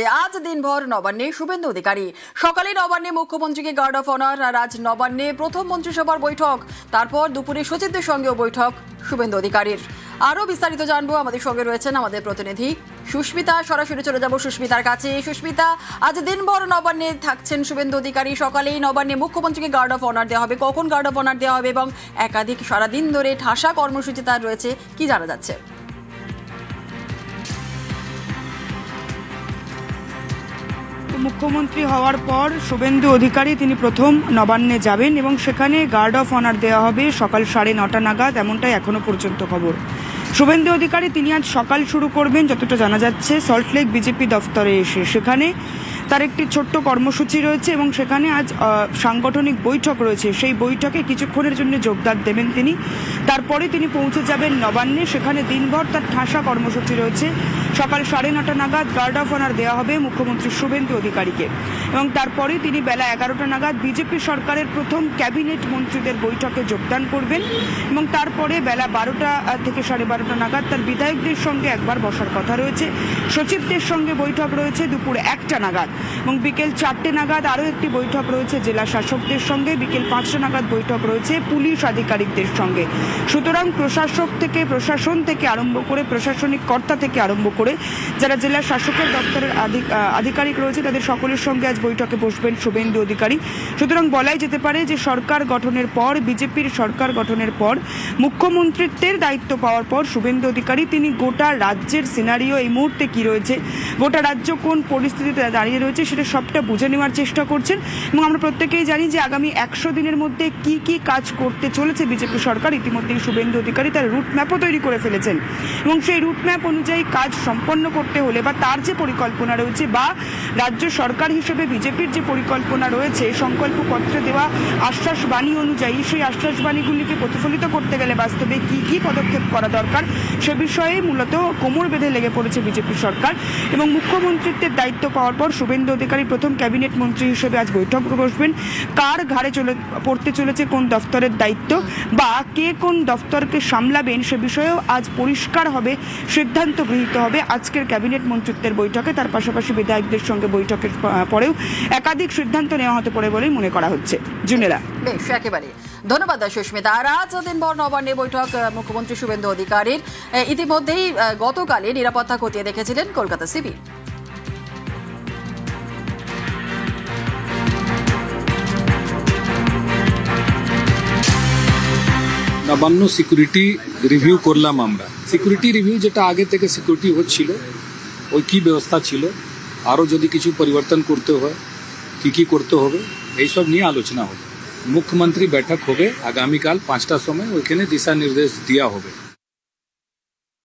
আজ দিনভর নবান্নে শুভেন্দু অধিকারী। সকালে নবান্নে মুখ্যমন্ত্রীকে গার্ড অফ অনার, আর আজ নবান্নে প্রথম মন্ত্রিসভার বৈঠক, তারপর দুপুরে সচিবদের সঙ্গেও বৈঠক শুভেন্দু অধিকারীর। আরো বিস্তারিত জানবো, আমাদের সঙ্গে রয়েছেন আমাদের প্রতিনিধি সুস্মিতা। সরাসরি চলে যাব সুস্মিতার কাছে। সুস্মিতা, আজ দিনভর নবান্নে থাকছেন শুভেন্দু অধিকারী। সকালেই নবান্নে মুখ্যমন্ত্রীকে গার্ড অফ অনার দেওয়া হবে, কখন গার্ড অফ অনার দেওয়া হবে এবং একাধিক সারাদিন ধরে ঠাসা কর্মসূচি তার রয়েছে, কি জানা যাচ্ছে? মুখ্যমন্ত্রী হওয়ার পর শুভেন্দু অধিকারী তিনি প্রথম নবান্নে যাবেন এবং সেখানে গার্ড অফ অনার দেওয়া হবে সকাল 9:30 নাগাদ, এমনটাই এখনো পর্যন্ত খবর। শুভেন্দু অধিকারী তিনি আজ সকাল শুরু করবেন যতটা জানা যাচ্ছে সল্টলেক বিজেপি দফতরে এসে। সেখানে তার একটি ছোট্ট কর্মসূচি রয়েছে এবং সেখানে আজ সাংগঠনিক বৈঠক রয়েছে। সেই বৈঠকে কিছুক্ষণের জন্য যোগদান দেবেন তিনি। তারপরে তিনি পৌঁছে যাবেন নবান্নে। সেখানে দিনভর তার ঠাসা কর্মসূচি রয়েছে। সকাল 9:30 নাগাদ গার্ড অফ অনার দেওয়া হবে মুখ্যমন্ত্রী শুভেন্দু অধিকারীকে এবং তারপরে তিনি বেলা 11টা নাগাদ বিজেপি সরকারের প্রথম ক্যাবিনেট মন্ত্রীদের বৈঠকে যোগদান করবেন এবং তারপরে বেলা 12টা থেকে 12:30 নাগাদ তার বিধায়কদের সঙ্গে একবার বসার কথা রয়েছে। সচিবদের সঙ্গে বৈঠক রয়েছে দুপুর 1টা নাগাদ এবং বিকেল 4টে নাগাদ আরও একটি বৈঠক রয়েছে জেলা শাসকদের সঙ্গে। বিকেল 5টা নাগাদ বৈঠক রয়েছে পুলিশ আধিকারিকদের সঙ্গে। সুতরাং প্রশাসন থেকে আরম্ভ করে প্রশাসনিক কর্তা থেকে আরম্ভ করে যারা জেলা শাসকের দপ্তরের আধিকারিক রয়েছে তাদের সকলের সঙ্গে আজ বৈঠকে বসবেন শুভেন্দু অধিকারী। সুতরাং বলাই যেতে পারে যে সরকার গঠনের পর, বিজেপির সরকার গঠনের পর, মুখ্যমন্ত্রিত্বের দায়িত্ব পাওয়ার পর শুভেন্দু অধিকারী তিনি গোটা রাজ্যের সিনারিও এই মুহূর্তে কি রয়েছে, গোটা রাজ্য কোন পরিস্থিতিতে দাঁড়িয়ে রয়েছে সেটা সবটা বুঝে নেওয়ার চেষ্টা করছেন। এবং আমরা প্রত্যেকেই জানি যে আগামী 100 দিনের মধ্যে কি কি কাজ করতে চলেছে বিজেপি সরকার। ইতিমধ্যেই শুভেন্দু অধিকারী তার রুট ম্যাপও তৈরি করে ফেলেছেন এবং সেই রুট ম্যাপ অনুযায়ী কাজ সম্পন্ন করতে হলে বা তার যে পরিকল্পনা রয়েছে বা রাজ্য সরকার হিসেবে বিজেপির যে পরিকল্পনা রয়েছে, সংকল্পপত্রে দেওয়া আশ্বাসবাণী অনুযায়ী সেই আশ্বাসবাণীগুলিকে প্রতিফলিত করতে গেলে বাস্তবে কি কি পদক্ষেপ করা দরকার সে বিষয়ে মূলত কোমর বেঁধে লেগে পড়েছে বিজেপি সরকার। এবং মুখ্যমন্ত্রিত্বের দায়িত্ব পাওয়ার পর শুভেন্দু অধিকারী প্রথম ক্যাবিনেট মন্ত্রী হিসেবে আজ বৈঠক বসবেন। কার ঘাড়ে পড়তে চলেছে কোন দফতরের দায়িত্ব বা কে কোন দফতরকে সামলাবেন সে বিষয়েও আজ পরিষ্কার হবে, সিদ্ধান্ত গৃহীত হবে আজকের ক্যাবিনেট মন্ত্রিত্বের বৈঠকে। তার পাশাপাশি বিধায়কদের সঙ্গে বৈঠকের পরেও একাধিক সিদ্ধান্ত নেওয়া হতে পারে বলেই মনে করা হচ্ছে। জুনেলা, বেশ, একেবারে ধন্যবাদ সুস্মিতা। আর আজ দিনভর নবান্নে বৈঠক মুখ্যমন্ত্রী শুভেন্দু অধিকারীর। ইতিমধ্যেই গতকালে নিরাপত্তা খতিয়ে দেখেছিলেন কলকাতা সিবি। নবান্ন সিকিউরিটি রিভিউ করলাম আমরা। সিকিউরিটি রিভিউ যেটা আগে থেকে সিকিউরিটি হচ্ছিল ওই কি ব্যবস্থা ছিল, আরও যদি কিছু পরিবর্তন করতে হয় কি করতে হবে এইসব নিয়ে আলোচনা হবে। মুখ্যমন্ত্রী বৈঠক হবে আগামীকাল 5টার সময়, ওইখানে দিশা নির্দেশ দেওয়া হবে।